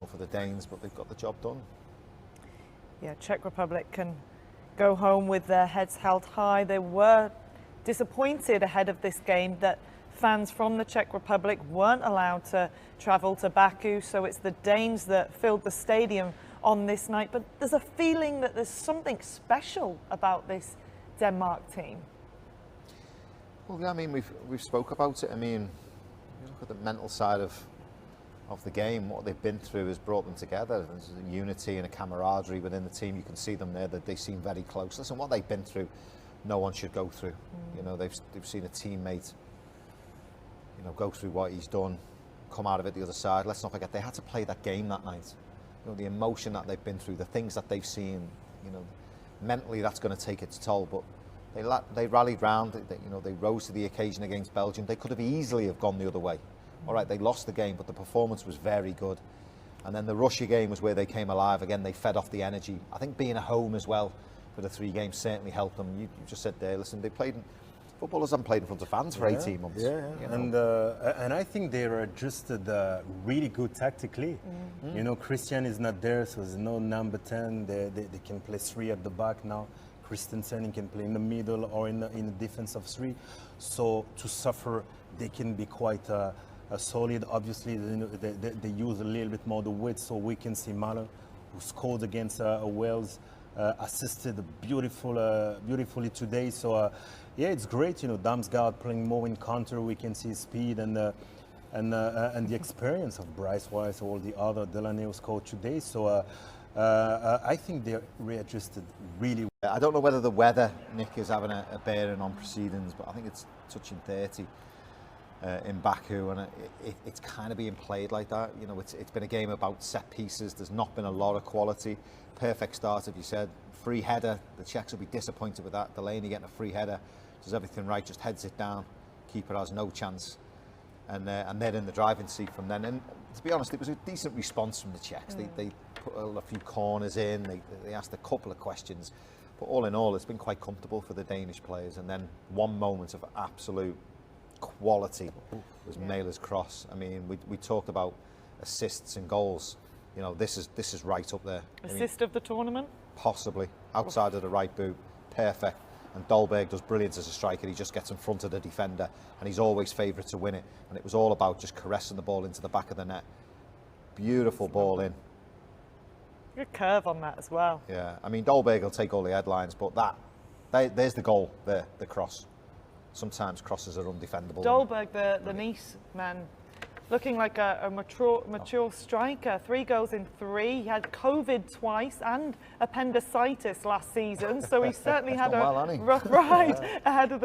for the Danes, but they've got the job done. Yeah, Czech Republic can go home with their heads held high. They were disappointed ahead of this game that fans from the Czech Republic weren't allowed to travel to Baku, so it's the Danes that filled the stadium on this night. But there's a feeling that there's something special about this Denmark team. Well, yeah, I mean, we've spoke about it. I mean, you look at the mental side of the game. What they've been through has brought them together. There's a unity and a camaraderie within the team. You can see them there, that they seem very close. Listen, what they've been through, no one should go through. You know, they've seen a teammate, you know, go through what he's done, come out of it the other side. Let's not forget, they had to play that game that night. You know, the emotion that they've been through, the things that they've seen, you know, mentally that's going to take its toll. But they rallied round. You know, they rose to the occasion against Belgium. They could have easily have gone the other way. All right, they lost the game, but the performance was very good. And then the Russia game was where they came alive again. They fed off the energy. I think being at home as well for the 3 games certainly helped them. You just said there, listen, footballers haven't played in front of fans for 18 months. Yeah, you know? And I think they are adjusted really good tactically. You know, Christian is not there, so there's no number 10. They can play 3 at the back now. Christensen can play in the middle or in the defense of 3. So to suffer, they can be quite solid. Obviously, you know, they use a little bit more the width, so we can see Mahler, who scored against Wales, assisted beautifully today. So yeah, it's great. You know, Damsgaard playing more in counter. We can see speed and the experience of Bryce Weiss, all the other Delaney scored today. So I think they're readjusted really well. I don't know whether the weather, Nick, is having a bearing on proceedings, but I think it's touching 30 in Baku, and it's kind of being played like that. You know, it's been a game about set pieces. There's not been a lot of quality. Perfect start, as you said. Free header. The Czechs will be disappointed with that. Delaney getting a free header, does everything right, just heads it down. Keeper has no chance, and they're in the driving seat from then. And to be honest, it was a decent response from the Czechs. They put a few corners in. They asked a couple of questions, but all in all, it's been quite comfortable for the Danish players. And then one moment of absolute quality was Mæhler's cross. I mean, we talked about assists and goals. You know, this is right up there. Assist of the tournament? Possibly. Outside of the right boot. Perfect. And Dolberg does brilliant as a striker. He just gets in front of the defender, and he's always favourite to win it. And it was all about just caressing the ball into the back of the net. Beautiful ball in. Good curve on that as well. Yeah, I mean, Dolberg will take all the headlines, but there's the goal there, the cross. Sometimes crosses are undefendable. Dolberg, the Nice man, looking like a mature striker. 3 goals in 3. He had COVID twice and appendicitis last season, so he certainly had a rough ride ahead of the